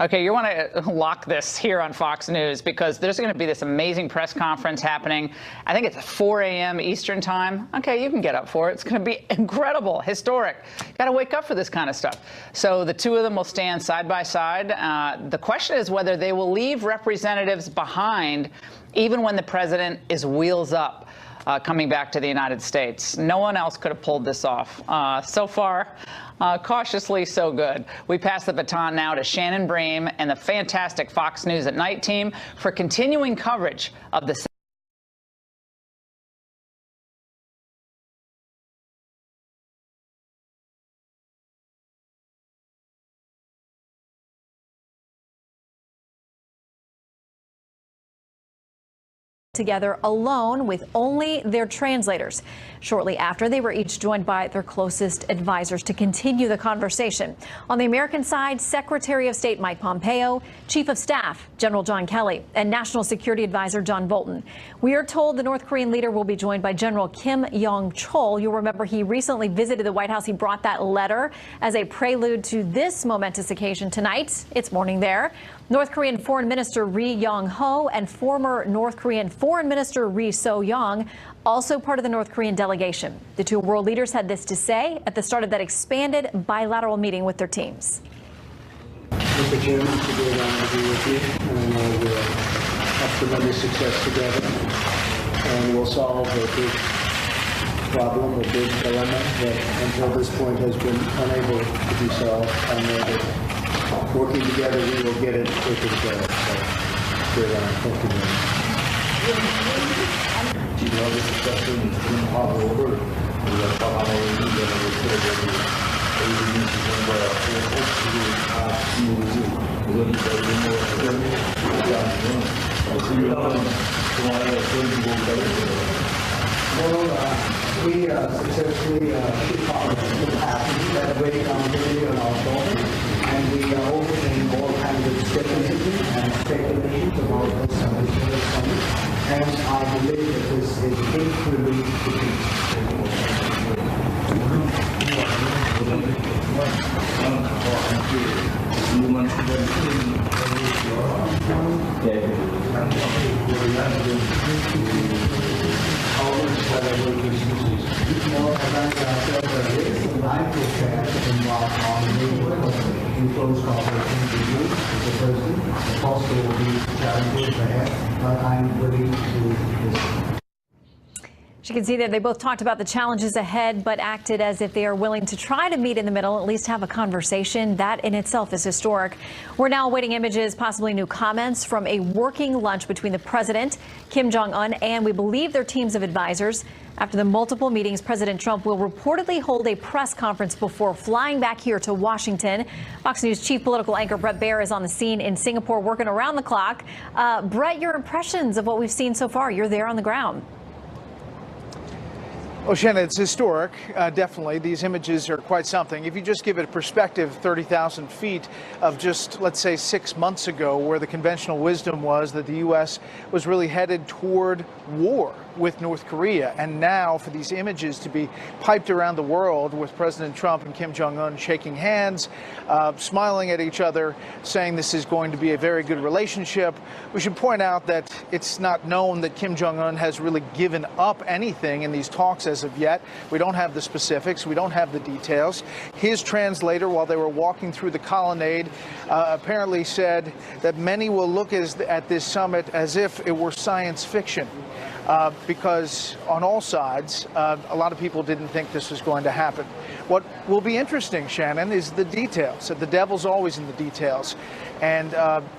Okay, you want to lock this here on Fox News because there's going to be this amazing press conference happening. I think it's at 4 a.m. Eastern time. Okay, you can get up for it. It's going to be incredible, historic. Got to wake up for this kind of stuff. So the two of them will stand side by side. The question is whether they will leave representatives behind even when the president is wheels up. Coming back to the United States. No one else could have pulled this off. So far, cautiously so good. We pass the baton now to Shannon Bream and the fantastic Fox News at Night team for continuing coverage of the together alone with only their translators. Shortly after, they were each joined by their closest advisors to continue the conversation. On the American side, Secretary of State Mike Pompeo, Chief of Staff General John Kelly, and National Security Advisor John Bolton. We are told the North Korean leader will be joined by General Kim Yong-chol. You'll remember he recently visited the White House. He brought that letter as a prelude to this momentous occasion tonight. It's morning there. North Korean Foreign Minister Ri Yong-ho and former North Korean Foreign Minister Ri So-young, also part of the North Korean delegation. The two world leaders had this to say at the start of that expanded bilateral meeting with their teams. Mr. Chairman, it's a great honor to be with you, and we'll have tremendous success together, and we'll solve a big problem, a big dilemma that until this point has been unable to be solved. I know that working together, we will get it taken care of. So, great honor. Thank you very much. We successfully kicked off the path. We had a great accountability on our shoulders, and we overcame all kinds of skepticism and speculations about this summit. And I believe that this is equally the As you can see there, they both talked about the challenges ahead, but acted as if they are willing to try to meet in the middle, at least have a conversation. That in itself is historic. We're now awaiting images, possibly new comments from a working lunch between the president, Kim Jong-un, and we believe their teams of advisors. After the multiple meetings, President Trump will reportedly hold a press conference before flying back here to Washington. Fox News chief political anchor Brett Baer is on the scene in Singapore working around the clock. Brett, your impressions of what we've seen so far? You're there on the ground. Well, Shannon, it's historic, definitely. These images are quite something. If you just give it a perspective, 30,000 feet of just, let's say, 6 months ago, where the conventional wisdom was that the U.S. was really headed toward war with North Korea. And now for these images to be piped around the world with President Trump and Kim Jong-un shaking hands, smiling at each other, saying this is going to be a very good relationship. We should point out that it's not known that Kim Jong-un has really given up anything in these talks as of yet. We don't have the specifics. We don't have the details. His translator, while they were walking through the colonnade, apparently said that many will look at this summit as if it were science fiction. Because on all sides, a lot of people didn't think this was going to happen. What will be interesting, Shannon, is the details. The devil's always in the details. And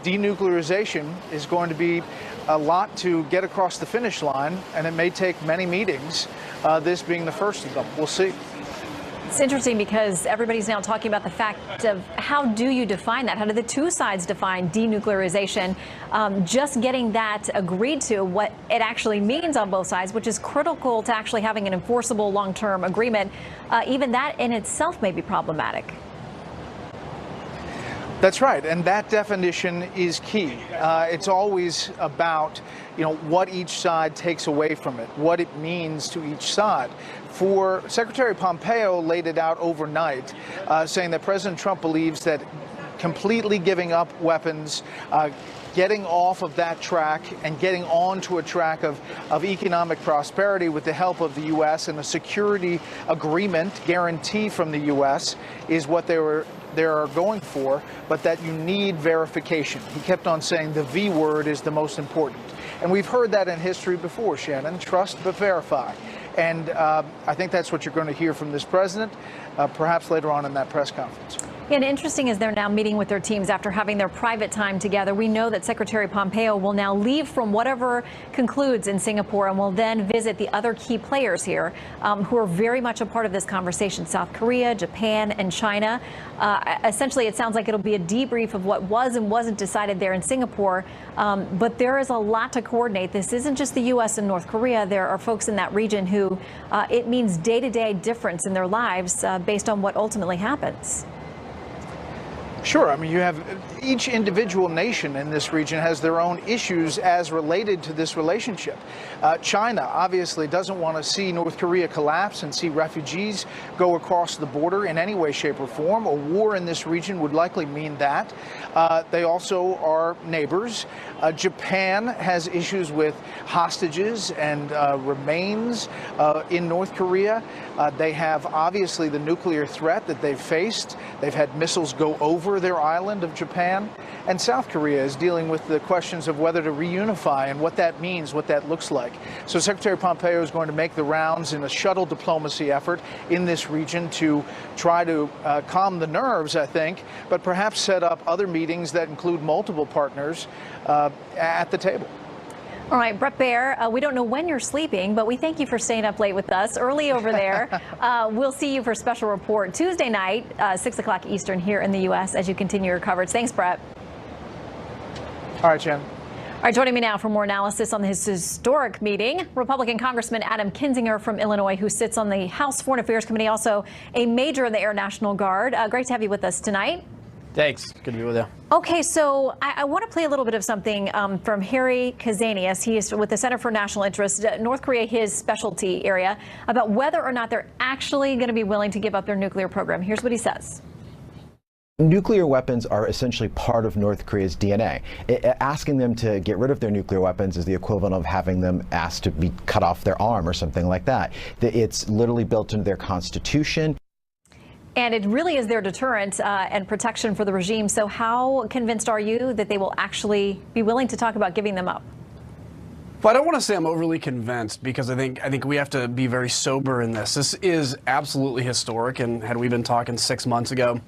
denuclearization is going to be a lot to get across the finish line, and it may take many meetings, this being the first of them. We'll see. It's interesting because everybody's now talking about the fact of how do you define that? How do the two sides define denuclearization? Just getting that agreed to, what it actually means on both sides, which is critical to actually having an enforceable long-term agreement. Even that in itself may be problematic. That's right, and that definition is key. It's always about, what each side takes away from it, what it means to each side. For Secretary Pompeo laid it out overnight, saying that President Trump believes that completely giving up weapons, getting off of that track and getting onto a track of economic prosperity with the help of the U.S. and a security agreement guarantee from the U.S. is what they are going for, but that you need verification. He kept on saying the V word is the most important. And we've heard that in history before, Shannon, trust but verify. And I think that's what you're going to hear from this president, perhaps later on in that press conference. And interesting is they're now meeting with their teams after having their private time together. We know that Secretary Pompeo will now leave from whatever concludes in Singapore and will then visit the other key players here who are very much a part of this conversation: South Korea, Japan, and China. Essentially, it sounds like it'll be a debrief of what was and wasn't decided there in Singapore. But there is a lot to coordinate. This isn't just the U.S. and North Korea. There are folks in that region who it means day-to-day difference in their lives based on what ultimately happens. Sure. I mean, you have each individual nation in this region has their own issues as related to this relationship. China obviously doesn't want to see North Korea collapse and see refugees go across the border in any way, shape, or form. A war in this region would likely mean that. They also are neighbors. Japan has issues with hostages and remains in North Korea. They have obviously the nuclear threat that they've faced. They've had missiles go over their island of Japan. And South Korea is dealing with the questions of whether to reunify and what that means, what that looks like. So Secretary Pompeo is going to make the rounds in a shuttle diplomacy effort in this region to try to calm the nerves, I think, but perhaps set up other meetings that include multiple partners at the table. All right, Brett Baer, we don't know when you're sleeping, but we thank you for staying up late with us early over there. We'll see you for Special Report Tuesday night, 6 o'clock Eastern here in the U.S. as you continue your coverage. Thanks, Brett. All right, Jen. All right, joining me now for more analysis on this historic meeting, Republican Congressman Adam Kinzinger from Illinois, who sits on the House Foreign Affairs Committee, also a major in the Air National Guard. Great to have you with us tonight. Thanks. Good to be with you. Okay, so I want to play a little bit of something from Harry Kazanias. He is with the Center for National Interest, North Korea, his specialty area, about whether or not they're actually going to be willing to give up their nuclear program. Here's what he says. Nuclear weapons are essentially part of North Korea's DNA. Asking them to get rid of their nuclear weapons is the equivalent of having them asked to be cut off their arm or something like that. It's literally built into their constitution. And it really is their deterrent and protection for the regime. So how convinced are you that they will actually be willing to talk about giving them up? Well, I don't want to say I'm overly convinced, because I think we have to be very sober in this. This is absolutely historic, and had we been talking 6 months ago,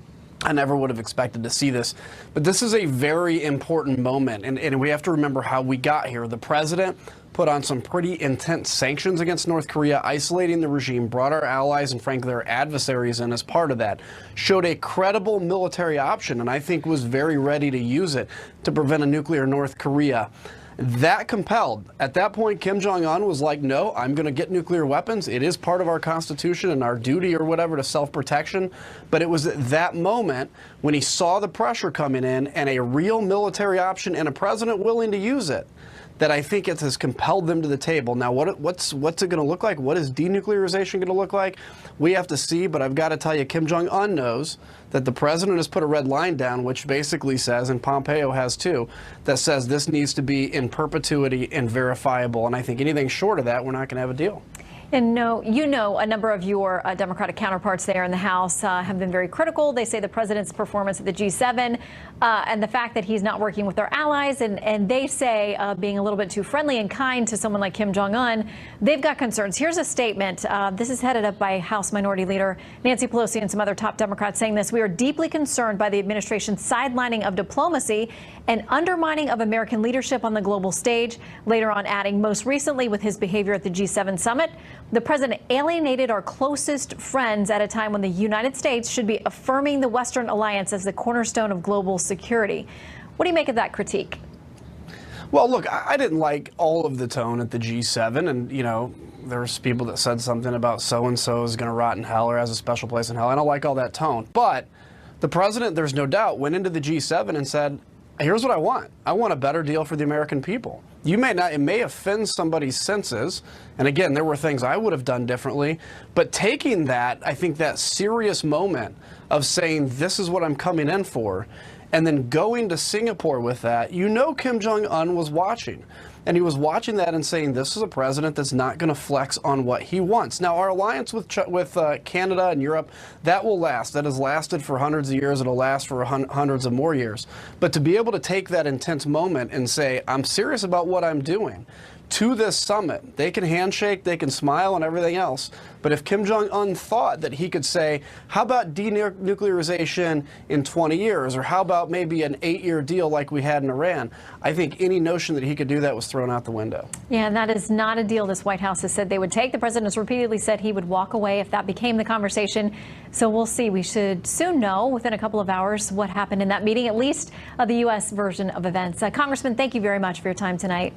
I never would have expected to see this. But this is a very important moment, and we have to remember how we got here. The president put on some pretty intense sanctions against North Korea, isolating the regime, brought our allies and frankly their adversaries in as part of that, showed a credible military option, and I think was very ready to use it to prevent a nuclear North Korea. That compelled. At that point, Kim Jong-un was like, no, I'm going to get nuclear weapons. It is part of our constitution and our duty or whatever to self-protection. But it was at that moment when he saw the pressure coming in and a real military option and a president willing to use it, that I think it has compelled them to the table. Now, what's it going to look like? What is denuclearization going to look like? We have to see, but I've got to tell you, Kim Jong-un knows that the president has put a red line down, which basically says, and Pompeo has too, that says this needs to be in perpetuity and verifiable. And I think anything short of that, we're not going to have a deal. And you know, a number of your Democratic counterparts there in the House have been very critical. They say the president's performance at the G7 and the fact that he's not working with their allies, and they say being a little bit too friendly and kind to someone like Kim Jong-un, they've got concerns. Here's a statement. This is headed up by House Minority Leader Nancy Pelosi and some other top Democrats saying this. We are deeply concerned by the administration's sidelining of diplomacy and undermining of American leadership on the global stage. Later on, adding, most recently with his behavior at the G7 summit, the president alienated our closest friends at a time when the United States should be affirming the Western alliance as the cornerstone of global security. What do you make of that critique? Well, look, I didn't like all of the tone at the G7, and, you know, there's people that said something about so-and-so is going to rot in hell or has a special place in hell. I don't like all that tone. But the president, there's no doubt, went into the G7 and said, here's what I want. I want a better deal for the American people. You may not, it may offend somebody's senses. And again, there were things I would have done differently. But taking that, I think that serious moment of saying, this is what I'm coming in for, and then going to Singapore with that, you know Kim Jong-un was watching. And he was watching that and saying, this is a president that's not going to flex on what he wants. Now, our alliance with Canada and Europe, that will last. That has lasted for hundreds of years. It'll last for hundreds of more years. But to be able to take that intense moment and say, I'm serious about what I'm doing, to this summit, they can handshake, they can smile and everything else. But if Kim Jong-un thought that he could say, how about denuclearization in 20 years, or how about maybe an 8-year deal like we had in Iran, I think any notion that he could do that was thrown out the window. Yeah, and that is not a deal this White House has said they would take. The president has repeatedly said he would walk away if that became the conversation. So we'll see. We should soon know within a couple of hours what happened in that meeting, at least the U.S. version of events. Congressman, thank you very much for your time tonight.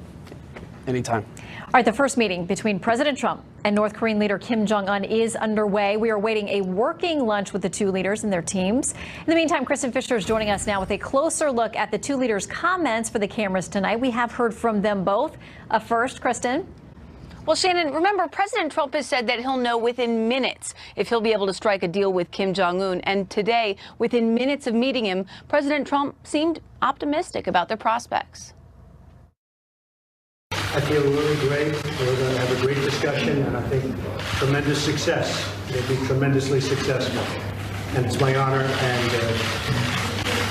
Anytime. All right, the first meeting between President Trump and North Korean leader Kim Jong-un is underway. We are awaiting a working lunch with the two leaders and their teams. In the meantime, Kristen Fisher is joining us now with a closer look at the two leaders' comments for the cameras tonight. We have heard from them both. First, Kristen. Well, Shannon, remember, President Trump has said that he'll know within minutes if he'll be able to strike a deal with Kim Jong-un. And today, within minutes of meeting him, President Trump seemed optimistic about their prospects. I feel really great. We're going to have a great discussion, and I think tremendous success. It'll be tremendously successful. And it's my honor, and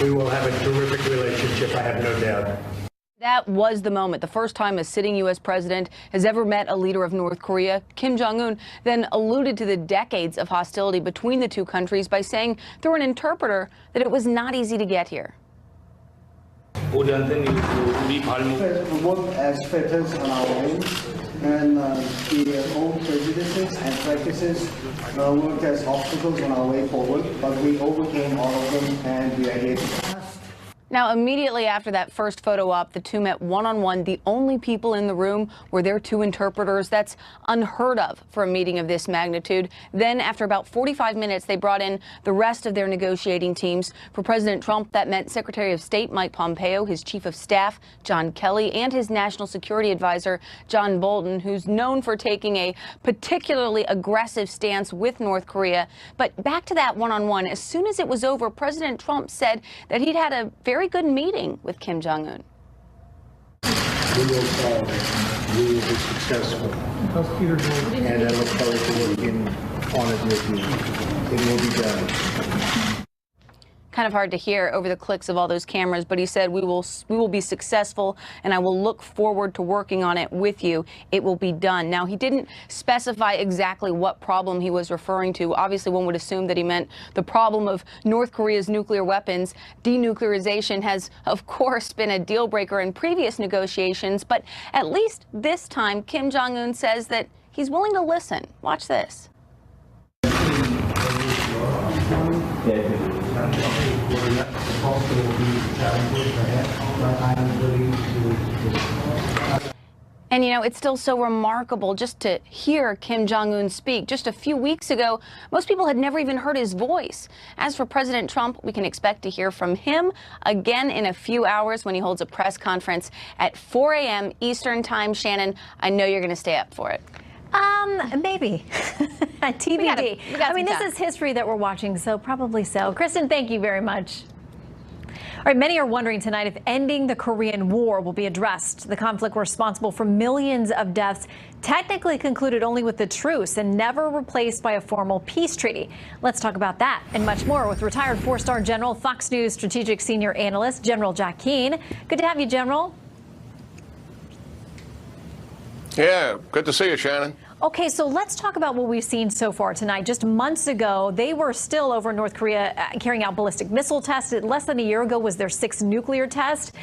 we will have a terrific relationship, I have no doubt. That was the moment, the first time a sitting U.S. president has ever met a leader of North Korea. Kim Jong-un then alluded to the decades of hostility between the two countries by saying through an interpreter that it was not easy to get here. 우리한테는 우리 발목. Work as filters on our own, and the old prejudices and practices worked as obstacles on our way forward, but we overcame all of them, and we are here to. Now, immediately after that first photo op, the two met one-on-one. The only people in the room were their two interpreters. That's unheard of for a meeting of this magnitude. Then, after about 45 minutes, they brought in the rest of their negotiating teams. For President Trump, that meant Secretary of State Mike Pompeo, his Chief of Staff John Kelly, and his National Security Advisor John Bolton, who's known for taking a particularly aggressive stance with North Korea. But back to that one-on-one, as soon as it was over, President Trump said that he'd had a very good meeting with Kim Jong-un. We will be successful. And I look forward to working on it with you. It will be done. Kind of hard to hear over the clicks of all those cameras, but he said we will be successful, and I will look forward to working on it with you. It will be done. Now, he didn't specify exactly what problem he was referring to. Obviously, one would assume that he meant the problem of North Korea's nuclear weapons. Denuclearization has, of course, been a deal breaker in previous negotiations, but at least this time, Kim Jong-un says that he's willing to listen. Watch this. And, you know, it's still so remarkable just to hear Kim Jong-un speak. Just a few weeks ago, most people had never even heard his voice. As for President Trump, we can expect to hear from him again in a few hours when he holds a press conference at 4 a.m. Eastern Time. Shannon, I know you're going to stay up for it. Maybe. TBD. I mean, this is history that we're watching, so probably so. Kristen, thank you very much. All right, many are wondering tonight if ending the Korean War will be addressed. The conflict responsible for millions of deaths technically concluded only with the truce and never replaced by a formal peace treaty. Let's talk about that and much more with retired four-star General, Fox News strategic senior analyst, General Jack Keane. Good to have you, General. Yeah, good to see you, Shannon. Okay, so let's talk about what we've seen so far tonight. Just months ago, they were still over North Korea carrying out ballistic missile tests. Less than a year ago was their 6th nuclear test.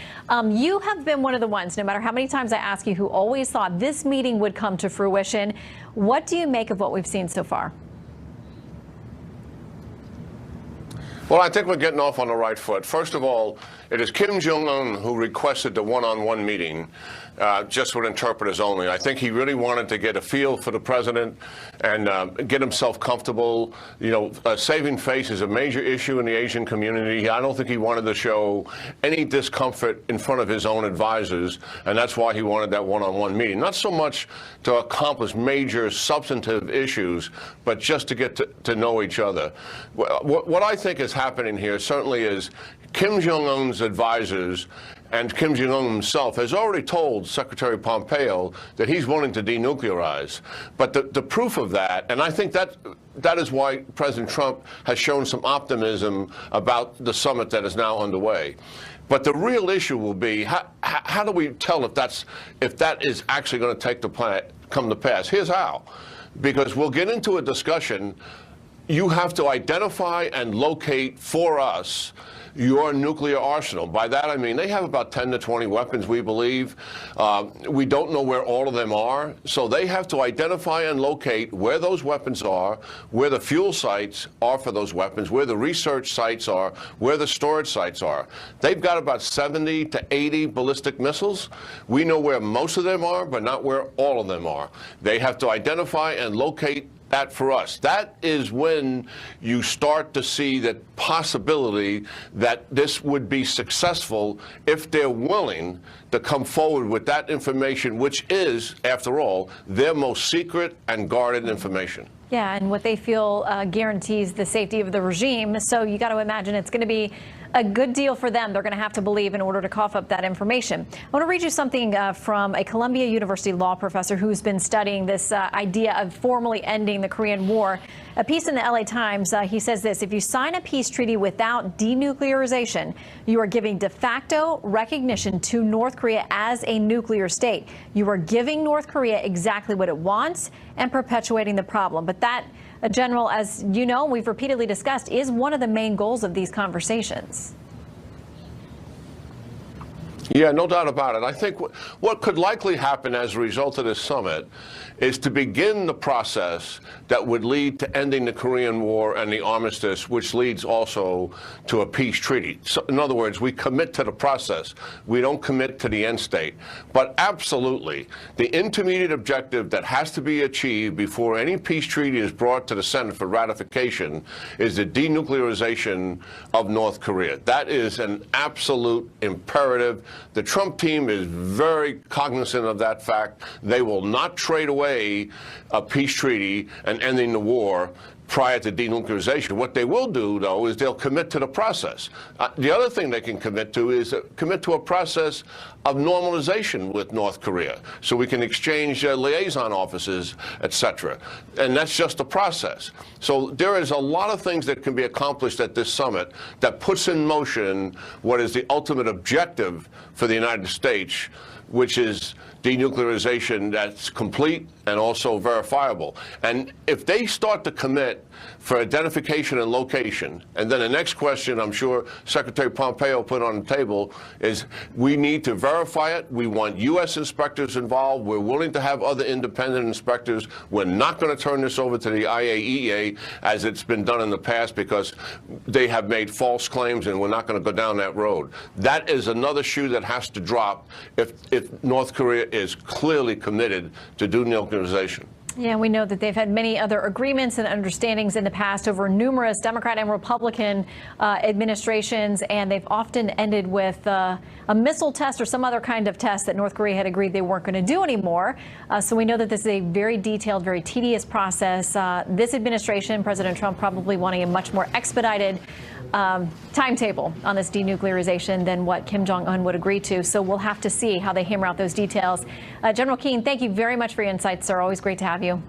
You have been one of the ones, no matter how many times I ask you, who always thought this meeting would come to fruition. What do you make of what we've seen so far? Well, I think we're getting off on the right foot. First of all, It is Kim Jong-un who requested the one-on-one meeting, just with interpreters only. I think he really wanted to get a feel for the president and get himself comfortable. You know, saving face is a major issue in the Asian community. I don't think he wanted to show any discomfort in front of his own advisors, and that's why he wanted that one-on-one meeting. Not so much to accomplish major substantive issues, but just to get to know each other. What I think is happening here certainly is Kim Jong-un's advisors and Kim Jong-un himself has already told Secretary Pompeo that he's willing to denuclearize. But the proof of that, and I think that is why President Trump has shown some optimism about the summit that is now underway. But the real issue will be how do we tell if that is actually going to come to pass? Here's how. Because we'll get into a discussion. You have to identify and locate for us your nuclear arsenal. By that I mean they have about 10 to 20 weapons, we believe. We don't know where all of them are, so they have to identify and locate where those weapons are, where the fuel sites are for those weapons, where the research sites are, where the storage sites are. They've got about 70 to 80 ballistic missiles. We know where most of them are, but not where all of them are. They have to identify and locate that for us. That is when you start to see that possibility that this would be successful if they're willing to come forward with that information, which is, after all, their most secret and guarded information. Yeah, and what they feel guarantees the safety of the regime. So you got to imagine it's going to be a good deal for them. They're going to have to believe in order to cough up that information. I want to read you something from a Columbia University law professor who's been studying this idea of formally ending the Korean War. A piece in the LA Times, he says this: if you sign a peace treaty without denuclearization, you are giving de facto recognition to North Korea as a nuclear state. You are giving North Korea exactly what it wants and perpetuating the problem. But that, General, as you know, we've repeatedly discussed, is one of the main goals of these conversations. Yeah, no doubt about it. I think what could likely happen as a result of this summit is to begin the process that would lead to ending the Korean War and the armistice, which leads also to a peace treaty. So, in other words, we commit to the process. We don't commit to the end state. But absolutely, the intermediate objective that has to be achieved before any peace treaty is brought to the Senate for ratification is the denuclearization of North Korea. That is an absolute imperative. The Trump team is very cognizant of that fact. They will not trade away a peace treaty and ending the war prior to denuclearization. What they will do, though, is they'll commit to the process. The other thing they can commit to is commit to a process of normalization with North Korea, so we can exchange liaison offices, etc. And that's just a process. So there is a lot of things that can be accomplished at this summit that puts in motion what is the ultimate objective for the United States, which is denuclearization that's complete and also verifiable. And if they start to commit for identification and location, and then the next question I'm sure Secretary Pompeo put on the table is we need to verify it. We want U.S. inspectors involved. We're willing to have other independent inspectors. We're not going to turn this over to the IAEA as it's been done in the past because they have made false claims, and we're not going to go down that road. That is another shoe that has to drop if North Korea is clearly committed to denuclearization. Yeah, we know that they've had many other agreements and understandings in the past over numerous Democrat and Republican administrations, and they've often ended with a missile test or some other kind of test that North Korea had agreed they weren't going to do anymore. So we know that this is a very detailed, very tedious process. This administration, President Trump probably wanting a much more expedited timetable on this denuclearization than what Kim Jong-un would agree to. So we'll have to see how they hammer out those details. General Keane, thank you very much for your insights, sir. Always great to have you.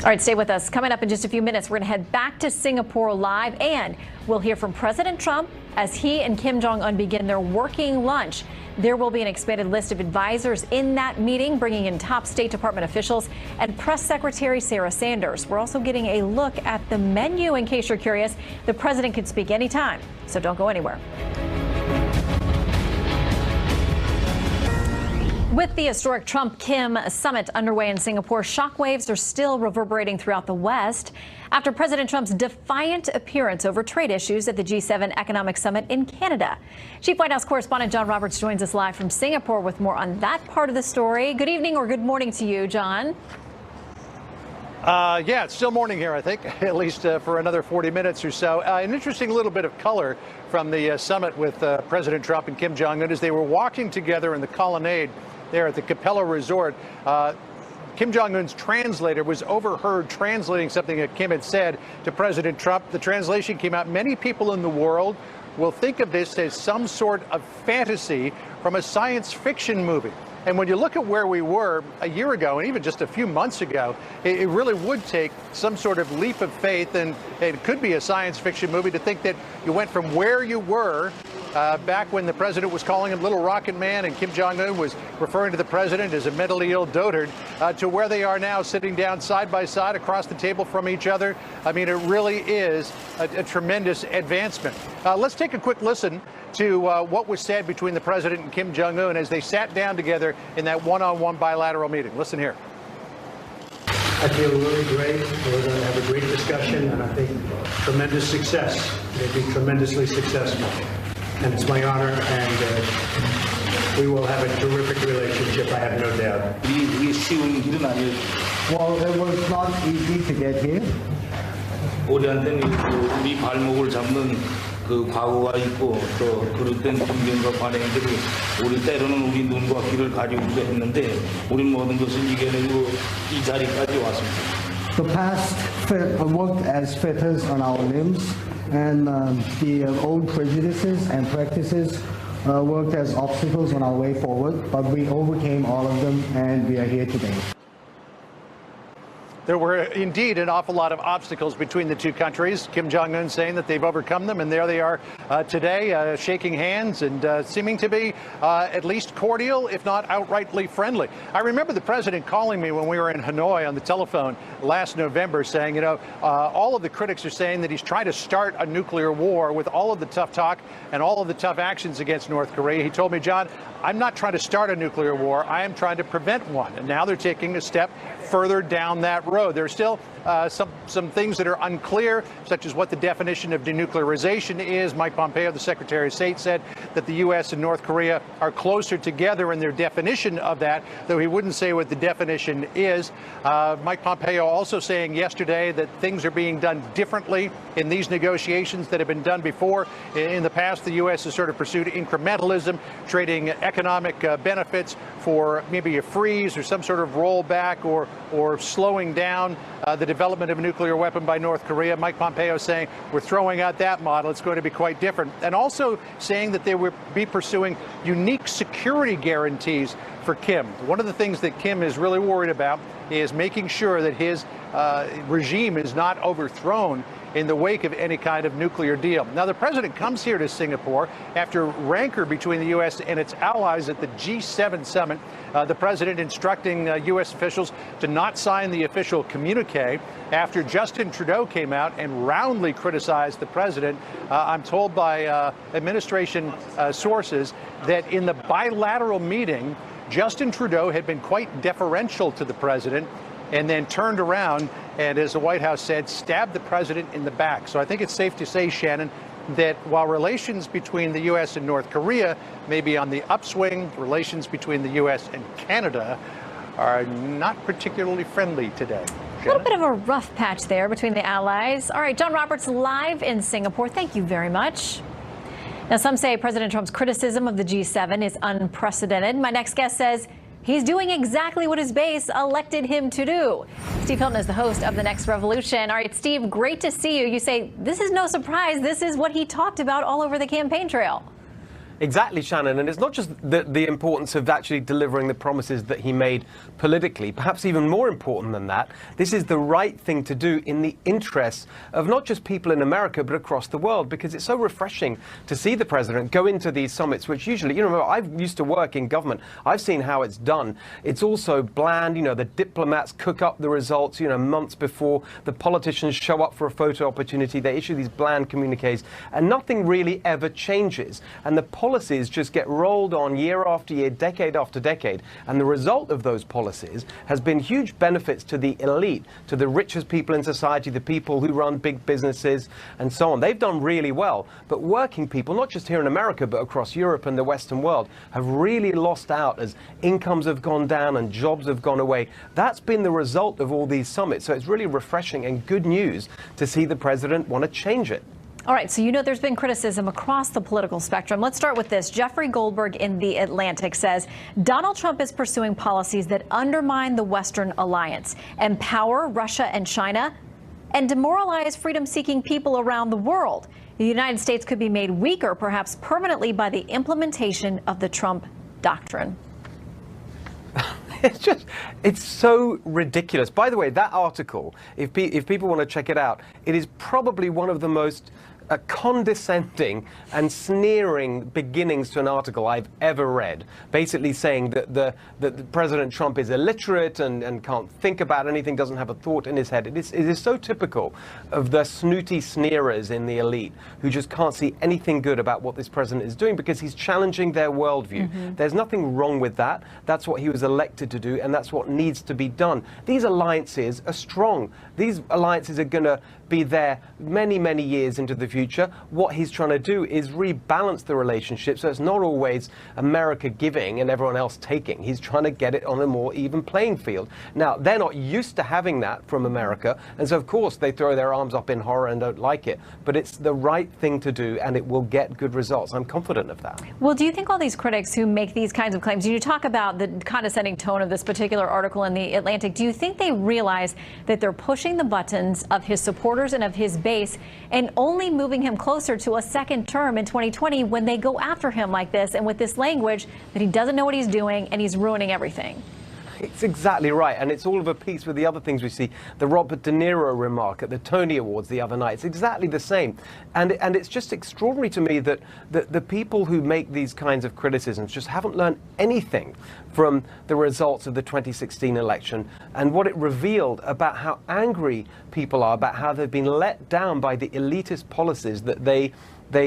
All right, stay with us. Coming up in just a few minutes, we're going to head back to Singapore live, and we'll hear from President Trump as he and Kim Jong-un begin their working lunch. There will be an expanded list of advisors in that meeting, bringing in top State Department officials and Press Secretary Sarah Sanders. We're also getting a look at the menu in case you're curious. The president could speak anytime, so don't go anywhere. With the historic Trump-Kim summit underway in Singapore, shockwaves are still reverberating throughout the West after President Trump's defiant appearance over trade issues at the G7 Economic Summit in Canada. Chief White House correspondent John Roberts joins us live from Singapore with more on that part of the story. Good evening or good morning to you, John. Yeah, it's still morning here, I think, at least for another 40 minutes or so. An interesting little bit of color from the summit with President Trump and Kim Jong-un as they were walking together in the colonnade there at the Capella Resort. Kim Jong-un's translator was overheard translating something that Kim had said to President Trump. The translation came out. Many people in the world will think of this as some sort of fantasy from a science fiction movie. And when you look at where we were a year ago and even just a few months ago, it really would take some sort of leap of faith, and it could be a science fiction movie, to think that you went from where you were back when the president was calling him Little Rocket Man and Kim Jong-un was referring to the president as a mentally ill dotard, to where they are now sitting down side by side across the table from each other. I mean, it really is a tremendous advancement. Let's take a quick listen to what was said between the president and Kim Jong-un as they sat down together in that one-on-one bilateral meeting. Listen here. I feel really great. We're going to have a great discussion, and I think tremendous success. They'll be tremendously successful. And it's my honor, and we will have a terrific relationship, I have no doubt. Well, it was not easy to get here. 우리한테는 우리 발목을 잡는 그 과거가 있고 또 그릇된 풍경과 관행들이 우리 때로는 우리 눈과 귀를 가리우기도 했는데 우리 모든 것을 이겨내고 이 자리까지 왔습니다. The past worked as fetters on our limbs, and the old prejudices and practices worked as obstacles on our way forward, but we overcame all of them, and we are here today. There were indeed an awful lot of obstacles between the two countries. Kim Jong-un saying that they've overcome them, and there they are today, shaking hands and seeming to be at least cordial, if not outrightly friendly. I remember the president calling me when we were in Hanoi on the telephone last November saying, you know, all of the critics are saying that he's trying to start a nuclear war with all of the tough talk and all of the tough actions against North Korea. He told me, John, I'm not trying to start a nuclear war. I am trying to prevent one. And now they're taking a step further down that road. There are still some things that are unclear, such as what the definition of denuclearization is. Mike Pompeo, the Secretary of State, said that the U.S. and North Korea are closer together in their definition of that, though he wouldn't say what the definition is. Mike Pompeo also saying yesterday that things are being done differently in these negotiations that have been done before. In the past, the U.S. has sort of pursued incrementalism, trading economic benefits for maybe a freeze or some sort of rollback or slowing down the development of a nuclear weapon by North Korea. Mike Pompeo saying we're throwing out that model. It's going to be quite different. And also saying that they will be pursuing unique security guarantees for Kim. One of the things that Kim is really worried about is making sure that his regime is not overthrown in the wake of any kind of nuclear deal. Now, the president comes here to Singapore after rancor between the U.S. and its allies at the G7 summit. The president instructing U.S. officials to not sign the official communique after Justin Trudeau came out and roundly criticized the president. I'm told by administration sources that in the bilateral meeting, Justin Trudeau had been quite deferential to the president and then turned around and, as the White House said, stabbed the president in the back. So I think it's safe to say, Shannon, that while relations between the U.S. and North Korea may be on the upswing, relations between the U.S. and Canada are not particularly friendly today. A little bit of a rough patch there between the allies. All right, John Roberts live in Singapore. Thank you very much. Now, some say President Trump's criticism of the G7 is unprecedented. My next guest says he's doing exactly what his base elected him to do. Steve Hilton is the host of The Next Revolution. All right, Steve, great to see you. You say this is no surprise. This is what he talked about all over the campaign trail. Exactly, Shannon. And it's not just the importance of actually delivering the promises that he made politically. Perhaps even more important than that, this is the right thing to do in the interests of not just people in America, but across the world, because it's so refreshing to see the president go into these summits, which usually, you know, I used to work in government. I've seen how it's done. It's also bland. You know, the diplomats cook up the results, you know, months before. The politicians show up for a photo opportunity. They issue these bland communiques, and nothing really ever changes. And the policies just get rolled on year after year, decade after decade. And the result of those policies has been huge benefits to the elite, to the richest people in society, the people who run big businesses and so on. They've done really well. But working people, not just here in America, but across Europe and the Western world, have really lost out as incomes have gone down and jobs have gone away. That's been the result of all these summits. So it's really refreshing and good news to see the president want to change it. All right, so you know there's been criticism across the political spectrum. Let's start with this. Jeffrey Goldberg in The Atlantic says Donald Trump is pursuing policies that undermine the Western alliance, empower Russia and China, and demoralize freedom-seeking people around the world. The United States could be made weaker, perhaps permanently, by the implementation of the Trump doctrine. It's so ridiculous. By the way, that article, if people want to check it out, it is probably one of the most condescending and sneering beginnings to an article I've ever read, basically saying that President Trump is illiterate and can't think about anything, doesn't have a thought in his head. It is so typical of the snooty sneerers in the elite who just can't see anything good about what this president is doing because he's challenging their worldview. There's nothing wrong with that. That's what he was elected to do, and that's what needs to be done. These alliances are strong. These alliances are going to be there many, many years into the future. What he's trying to do is rebalance the relationship so it's not always America giving and everyone else taking. He's trying to get it on a more even playing field. Now, they're not used to having that from America, and so of course they throw their arms up in horror and don't like it. But it's the right thing to do, and it will get good results. I'm confident of that. Well, do you think all these critics who make these kinds of claims, you talk about the condescending tone of this particular article in The Atlantic, do you think they realize that they're pushing the buttons of his supporters and of his base and only moving him closer to a second term in 2020 when they go after him like this and with this language that he doesn't know what he's doing and he's ruining everything? It's exactly right, and it's all of a piece with the other things we see. The Robert De Niro remark at the Tony Awards the other night, it's exactly the same. And it's just extraordinary to me that the people who make these kinds of criticisms just haven't learned anything from the results of the 2016 election and what it revealed about how angry people are, about how they've been let down by the elitist policies that they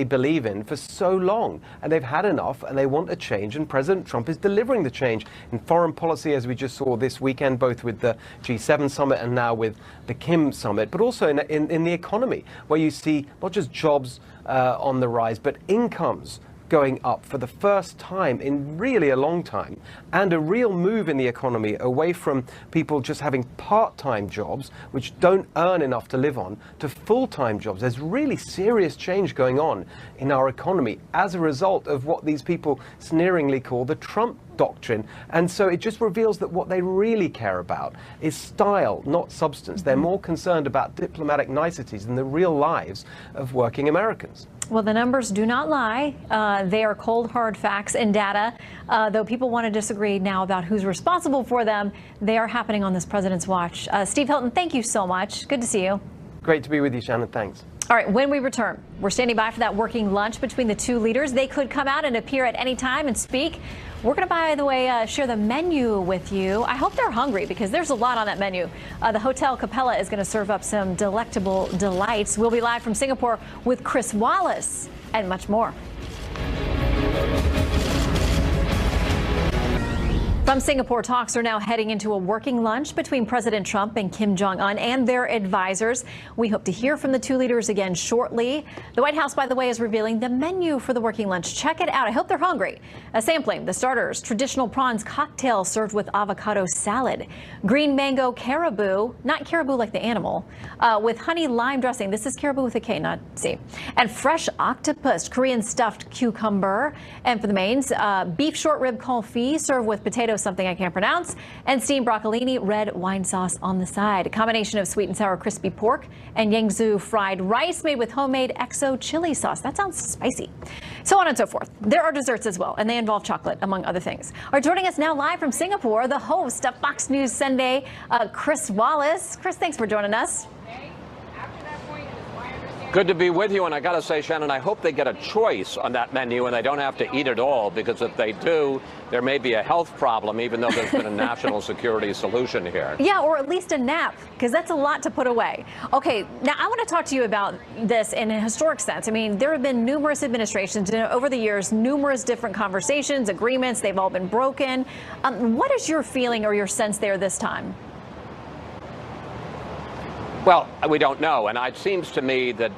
believe in for so long, and they've had enough and they want a change, and President Trump is delivering the change in foreign policy, as we just saw this weekend, both with the G7 summit and now with the Kim summit, but also in the economy, where you see not just jobs on the rise, but incomes going up for the first time in really a long time, and a real move in the economy away from people just having part-time jobs, which don't earn enough to live on, to full-time jobs. There's really serious change going on in our economy as a result of what these people sneeringly call the Trump doctrine. And so it just reveals that what they really care about is style, not substance. They're more concerned about diplomatic niceties than the real lives of working Americans. Well, the numbers do not lie. They are cold, hard facts and data. Though people want to disagree now about who's responsible for them, they are happening on this president's watch. Steve Hilton, thank you so much. Good to see you. Great to be with you, Shannon. Thanks. All right, when we return, we're standing by for that working lunch between the two leaders. They could come out and appear at any time and speak. We're going to, by the way, share the menu with you. I hope they're hungry because there's a lot on that menu. The Hotel Capella is going to serve up some delectable delights. We'll be live from Singapore with Chris Wallace and much more. From Singapore, talks are now heading into a working lunch between President Trump and Kim Jong-un and their advisors. We hope to hear from the two leaders again shortly. The White House, by the way, is revealing the menu for the working lunch. Check it out. I hope they're hungry. A sampling, the starters, traditional prawns cocktail served with avocado salad, green mango caribou, not caribou like the animal, with honey lime dressing. This is caribou with a K, not C. And fresh octopus, Korean stuffed cucumber. And for the mains, beef short rib confit served with potato, something I can't pronounce, and steamed broccolini, red wine sauce on the side. A combination of sweet and sour crispy pork and Yangzhou fried rice made with homemade XO chili sauce. That sounds spicy. So on and so forth. There are desserts as well, and they involve chocolate, among other things. Are joining us now live from Singapore, the host of Fox News Sunday, Chris Wallace. Chris, thanks for joining us. Good to be with you, and I got to say, Shannon, I hope they get a choice on that menu and they don't have to eat it all, because if they do, there may be a health problem, even though there's been a national security solution here. Yeah, or at least a nap, because that's a lot to put away. Okay, now I want to talk to you about this in a historic sense. I mean, there have been numerous administrations over the years, numerous different conversations, agreements, they've all been broken. What is your feeling or your sense there this time? Well, we don't know, and it seems to me that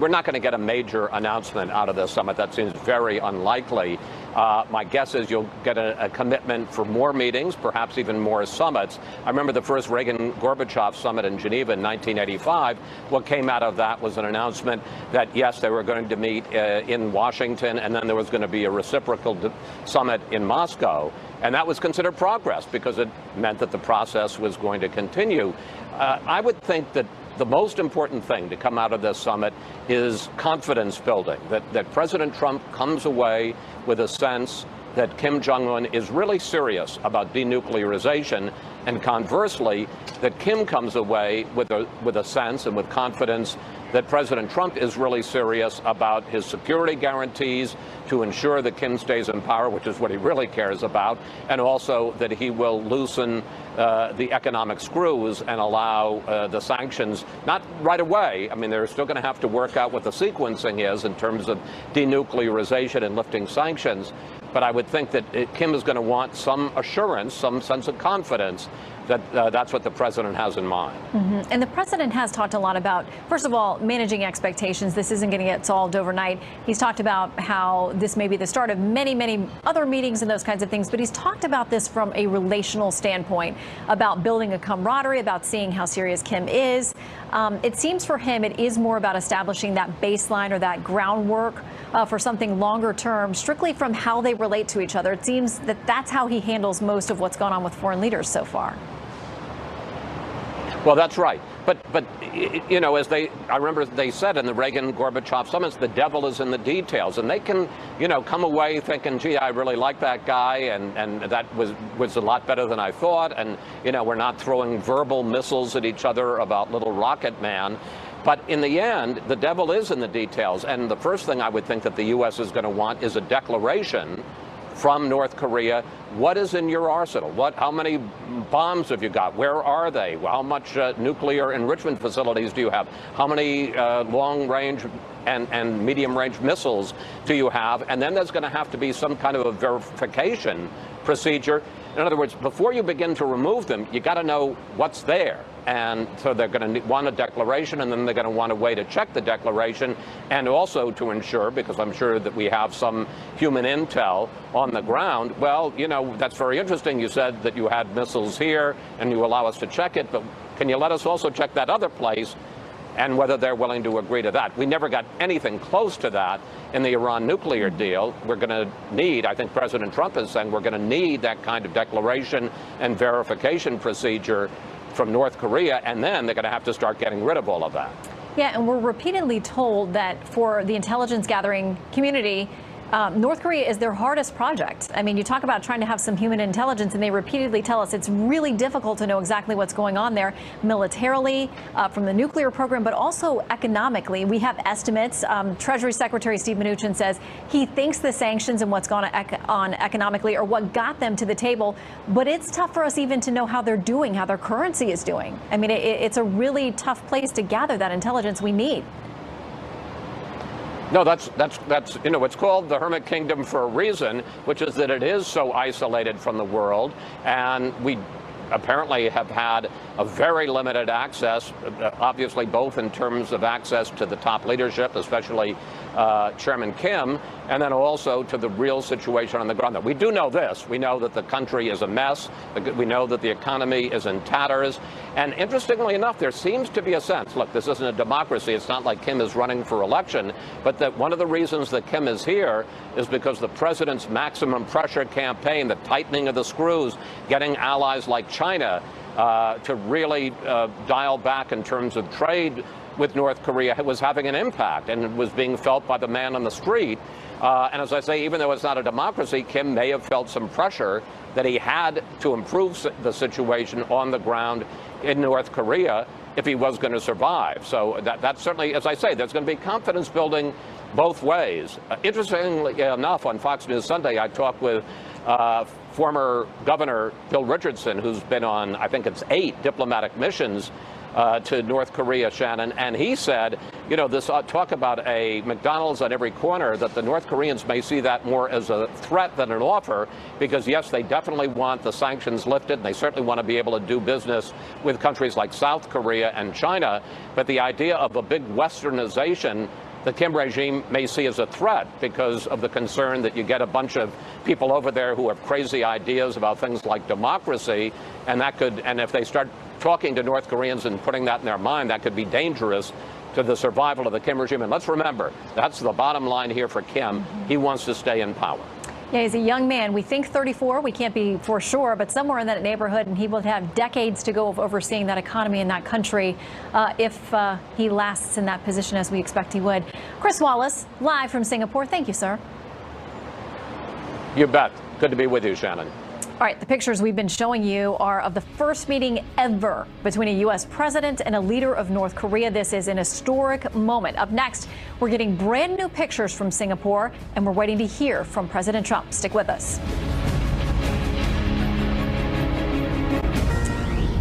we're not going to get a major announcement out of this summit. That seems very unlikely. My guess is you'll get a commitment for more meetings, perhaps even more summits. I remember the first Reagan-Gorbachev summit in Geneva in 1985. What came out of that was an announcement that, yes, they were going to meet in Washington, and then there was going to be a reciprocal summit in Moscow. And that was considered progress because it meant that the process was going to continue. I would think that the most important thing to come out of this summit is confidence building, that President Trump comes away with a sense that Kim Jong-un is really serious about denuclearization, and conversely, that Kim comes away with a sense and with confidence that President Trump is really serious about his security guarantees to ensure that Kim stays in power, which is what he really cares about, and also that he will loosen the economic screws and allow the sanctions, not right away. I mean, they're still going to have to work out what the sequencing is in terms of denuclearization and lifting sanctions. But I would think that Kim is going to want some assurance, some sense of confidence that that's what the president has in mind. Mm-hmm. And the president has talked a lot about, first of all, managing expectations. This isn't going to get solved overnight. He's talked about how this may be the start of many, many other meetings and those kinds of things. But he's talked about this from a relational standpoint, about building a camaraderie, about seeing how serious Kim is. It seems for him it is more about establishing that baseline or that groundwork for something longer term, strictly from how they relate to each other. It seems that that's how he handles most of what's gone on with foreign leaders so far. Well, that's right. But you know, I remember they said in the Reagan-Gorbachev summits, the devil is in the details. And they can, you know, come away thinking, gee, I really like that guy, and that was a lot better than I thought. And, you know, we're not throwing verbal missiles at each other about little rocket man. But in the end, the devil is in the details. And the first thing I would think that the U.S. is going to want is a declaration from North Korea. What is in your arsenal? How many bombs have you got? Where are they? How much nuclear enrichment facilities do you have? How many long-range and medium-range missiles do you have? And then there's going to have to be some kind of a verification procedure. In other words, before you begin to remove them, you got to know what's there. And so they're going to want a declaration, and then they're going to want a way to check the declaration, and also to ensure, because I'm sure that we have some human intel on the ground, well, you know, that's very interesting. You said that you had missiles here, and you allow us to check it, but can you let us also check that other place, and whether they're willing to agree to that? We never got anything close to that in the Iran nuclear deal. We're going to need, I think President Trump is saying, we're going to need that kind of declaration and verification procedure from North Korea, and then they're going to have to start getting rid of all of that. Yeah, and we're repeatedly told that for the intelligence gathering community, North Korea is their hardest project. I mean, you talk about trying to have some human intelligence, and they repeatedly tell us it's really difficult to know exactly what's going on there militarily, from the nuclear program, but also economically. We have estimates. Treasury Secretary Steve Mnuchin says he thinks the sanctions and what's gone on economically are what got them to the table. But it's tough for us even to know how they're doing, how their currency is doing. I mean, it's a really tough place to gather that intelligence we need. No, that's you know, it's called the Hermit Kingdom for a reason, which is that it is so isolated from the world, and we apparently have had a very limited access, obviously both in terms of access to the top leadership, especially Chairman Kim, and then also to the real situation on the ground. We do know this. We know that the country is a mess. We know that the economy is in tatters. And interestingly enough, there seems to be a sense, look, this isn't a democracy. It's not like Kim is running for election, but that one of the reasons that Kim is here is because the president's maximum pressure campaign, the tightening of the screws, getting allies like China to really dial back in terms of trade with North Korea was having an impact, and it was being felt by the man on the street. And as I say, even though it's not a democracy, Kim may have felt some pressure that he had to improve the situation on the ground in North Korea. if he was going to survive. So that's certainly, as I say, there's going to be confidence building both ways. Interestingly enough, on Fox News Sunday, I talked with former Governor Bill Richardson, who's been on, I think it's 8 diplomatic missions to North Korea, Shannon, and he said, you know, this talk about a McDonald's on every corner, that the North Koreans may see that more as a threat than an offer, because yes, they definitely want the sanctions lifted, and they certainly want to be able to do business with countries like South Korea and China, but the idea of a big westernization the Kim regime may see as a threat because of the concern that you get a bunch of people over there who have crazy ideas about things like democracy, and that could, and if they start talking to North Koreans and putting that in their mind, that could be dangerous to the survival of the Kim regime. And let's remember, that's the bottom line here for Kim. He wants to stay in power. Yeah, he's a young man. We think 34. We can't be for sure, but somewhere in that neighborhood, and he will have decades to go of overseeing that economy in that country if he lasts in that position, as we expect he would. Chris Wallace, live from Singapore. Thank you, sir. You bet. Good to be with you, Shannon. All right, the pictures we've been showing you are of the first meeting ever between a U.S. president and a leader of North Korea. This is an historic moment. Up next, we're getting brand new pictures from Singapore, and we're waiting to hear from President Trump. Stick with us.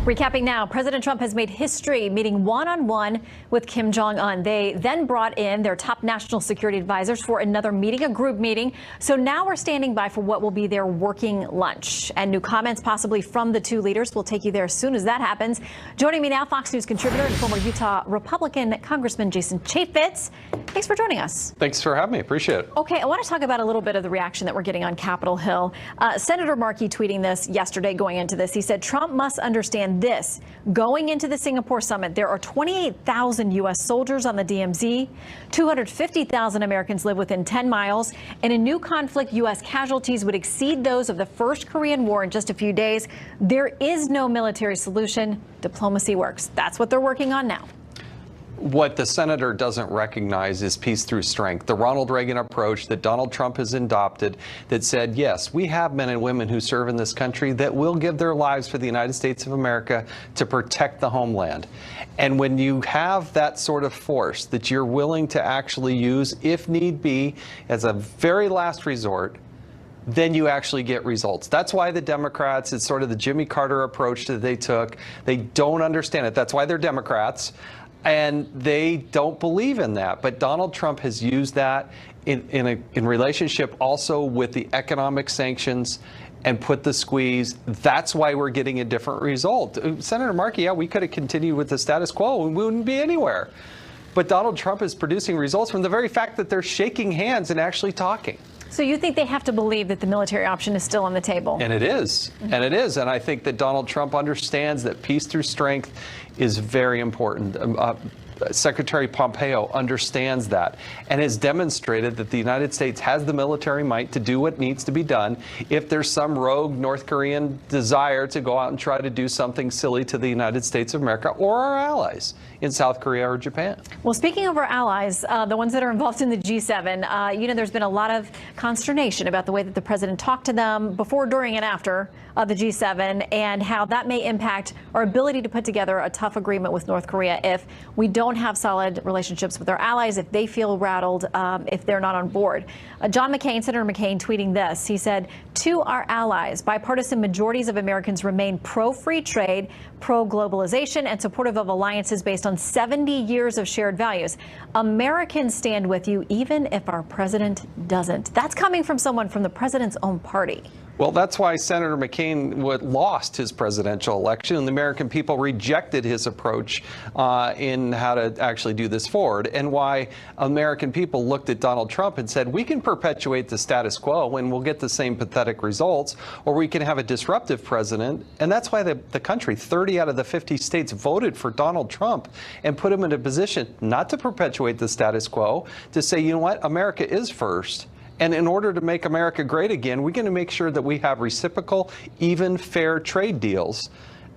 Recapping now, President Trump has made history meeting one-on-one with Kim Jong-un. They then brought in their top national security advisors for another meeting, a group meeting. So now we're standing by for what will be their working lunch. And new comments possibly from the two leaders. We'll take you there as soon as that happens. Joining me now, Fox News contributor and former Utah Republican Congressman Jason Chaffetz. Thanks for joining us. Thanks for having me. Appreciate it. Okay, I want to talk about a little bit of the reaction that we're getting on Capitol Hill. Senator Markey tweeting this yesterday going into this. He said, Trump must understand this. Going into the Singapore summit, there are 28,000 U.S. soldiers on the DMZ. 250,000 Americans live within 10 miles. In a new conflict, U.S. casualties would exceed those of the first Korean War in just a few days. There is no military solution. Diplomacy works. That's what they're working on now. What the senator doesn't recognize is peace through strength. The Ronald Reagan approach that Donald Trump has adopted that said, yes, we have men and women who serve in this country that will give their lives for the United States of America to protect the homeland. And when you have that sort of force that you're willing to actually use, if need be, as a very last resort, then you actually get results. That's why the Democrats, it's sort of the Jimmy Carter approach that they took. They don't understand it. That's why they're Democrats. And they don't believe in that. But Donald Trump has used that in relationship also with the economic sanctions and put the squeeze. That's why we're getting a different result. Senator Markey, yeah, we could have continued with the status quo and we wouldn't be anywhere. But Donald Trump is producing results from the very fact that they're shaking hands and actually talking. So you think they have to believe that the military option is still on the table? And it is. And it is. And I think that Donald Trump understands that peace through strength is very important. Secretary Pompeo understands that and has demonstrated that the United States has the military might to do what needs to be done if there's some rogue North Korean desire to go out and try to do something silly to the United States of America or our allies in South Korea or Japan. Well, speaking of our allies, the ones that are involved in the G7, you know, there's been a lot of consternation about the way that the president talked to them before, during, and after the G7, and how that may impact our ability to put together a tough agreement with North Korea if we don't have solid relationships with our allies, if they feel rattled, if they're not on board. John McCain, Senator McCain, tweeting this. He said, to our allies, bipartisan majorities of Americans remain pro-free trade, pro-globalization, and supportive of alliances based on 70 years of shared values. Americans stand with you even if our president doesn't. That's coming from someone from the president's own party. Well, that's why Senator McCain lost his presidential election, and the American people rejected his approach in how to actually do this forward, and why American people looked at Donald Trump and said, we can perpetuate the status quo and we'll get the same pathetic results, or we can have a disruptive president. And that's why the country, 30 out of the 50 states, voted for Donald Trump and put him in a position not to perpetuate the status quo, to say, you know what, America is first. And in order to make America great again, we're going to make sure that we have reciprocal, even, fair trade deals.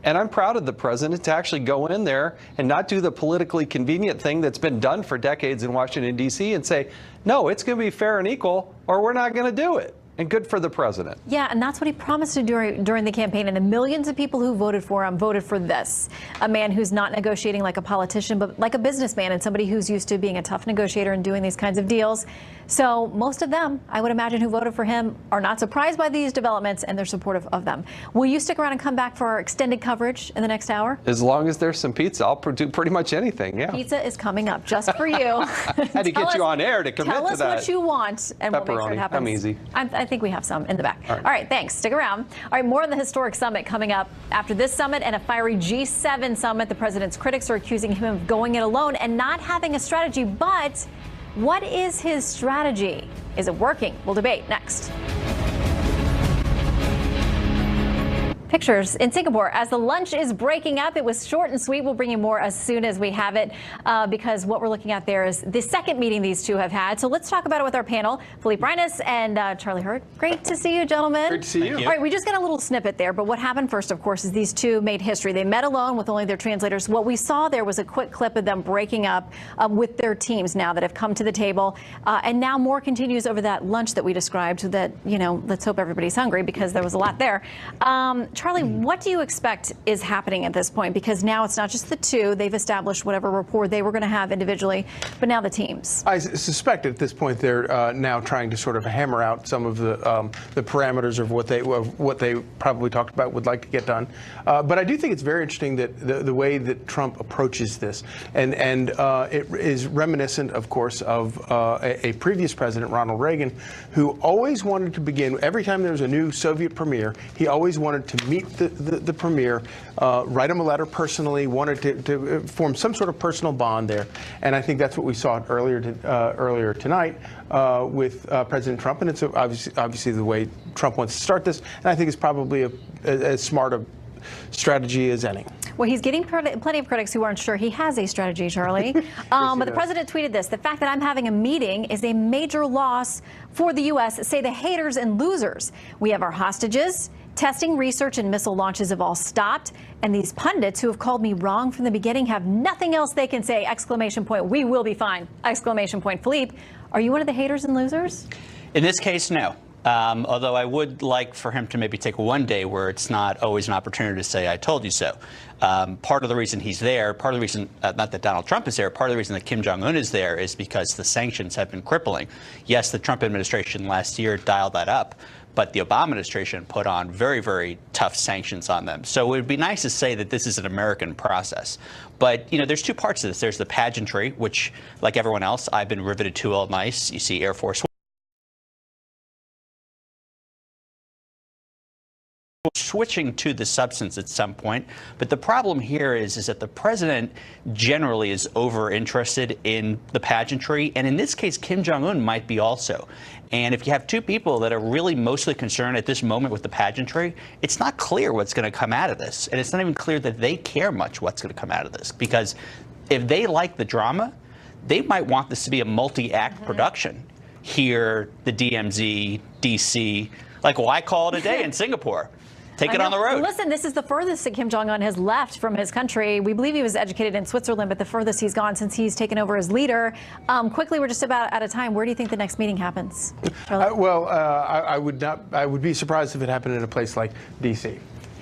And I'm proud of the president to actually go in there and not do the politically convenient thing that's been done for decades in Washington, D.C. and say, no, it's going to be fair and equal, or we're not going to do it. and good for the president. Yeah, and that's what he promised to do during the campaign. And the millions of people who voted for him voted for this. A man who's not negotiating like a politician, but like a businessman and somebody who's used to being a tough negotiator and doing these kinds of deals. So most of them, I would imagine, who voted for him are not surprised by these developments, and they're supportive of them. Will you stick around and come back for our extended coverage in the next hour? As long as there's some pizza, I'll do pretty much anything, yeah. Pizza is coming up just for you. Had to get you on air to commit to that. Tell us what you want, and we'll make sure it happens. I'm easy. I think we have some in the back. All right, thanks. Stick around. All right, more on the historic summit coming up. After this summit and a fiery G7 summit, the president's critics are accusing him of going it alone and not having a strategy. But what is his strategy? Is it working? We'll debate next. Pictures in Singapore as the lunch is breaking up. It was short and sweet. We'll bring you more as soon as we have it, because what we're looking at there is the second meeting these two have had. So let's talk about it with our panel, Philippe Reines and Charlie Hurd. Great to see you, gentlemen. Great to see you. All right, we just got a little snippet there, but what happened first, of course, is these two made history. They met alone with only their translators. What we saw there was a quick clip of them breaking up with their teams now that have come to the table. And now more continues over that lunch that we described that, you know, let's hope everybody's hungry because there was a lot there. Charlie, what do you expect is happening at this point? Because now it's not just the two. They've established whatever rapport they were going to have individually, but now the teams. I suspect at this point they're now trying to sort of hammer out some of the parameters of what they probably talked about would like to get done. But I do think it's very interesting that the way that Trump approaches this, and it is reminiscent, of course, of a previous president, Ronald Reagan, who always wanted to begin, every time there was a new Soviet premier, he always wanted to meet the premier, write him a letter personally, wanted to form some sort of personal bond there. And I think that's what we saw earlier tonight with President Trump. And it's obviously the way Trump wants to start this. And I think it's probably as smart a strategy as any. Well, he's getting plenty of critics who aren't sure he has a strategy, Charlie. But the president tweeted this: the fact that I'm having a meeting is a major loss for the U.S., say the haters and losers. We have our hostages. Testing, research, and missile launches have all stopped. And these pundits who have called me wrong from the beginning have nothing else they can say! Exclamation point. We will be fine! Exclamation point. Philippe, are you one of the haters and losers? In this case, no. Although I would like for him to maybe take one day where it's not always an opportunity to say, I told you so. Part of the reason he's there, part of the reason, not that Donald Trump is there, part of the reason that Kim Jong-un is there is because the sanctions have been crippling. Yes, the Trump administration last year dialed that up, but the Obama administration put on very, very tough sanctions on them. So it would be nice to say that this is an American process. But, you know, there's two parts to this. There's the pageantry, which, like everyone else, I've been riveted to all nice. You see Air Force switching to the substance at some point. But the problem here is that the president generally is over interested in the pageantry. And in this case, Kim Jong-un might be also. And if you have two people that are really mostly concerned at this moment with the pageantry, it's not clear what's going to come out of this. And it's not even clear that they care much what's going to come out of this. Because if they like the drama, they might want this to be a multi-act production. Here, the DMZ, DC, like, well, I call it a day in Singapore. Take it on the road. Listen, this is the furthest that Kim Jong-un has left from his country. We believe he was educated in Switzerland, but the furthest he's gone since he's taken over as leader. Quickly, we're just about out of time. Where do you think the next meeting happens? I would be surprised if it happened in a place like D.C.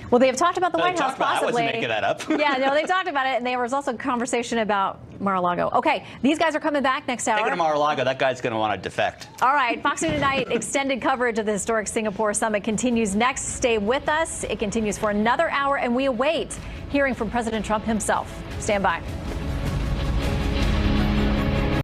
Well, they have talked about the White House, possibly. I wasn't making that up. Yeah, no, they talked about it, and there was also conversation about Mar-a-Lago. Okay, these guys are coming back next hour. Taking to Mar-a-Lago, that guy's going to want to defect. All right, Fox News Tonight extended coverage of the historic Singapore summit continues next. Stay with us. It continues for another hour, and we await hearing from President Trump himself. Stand by.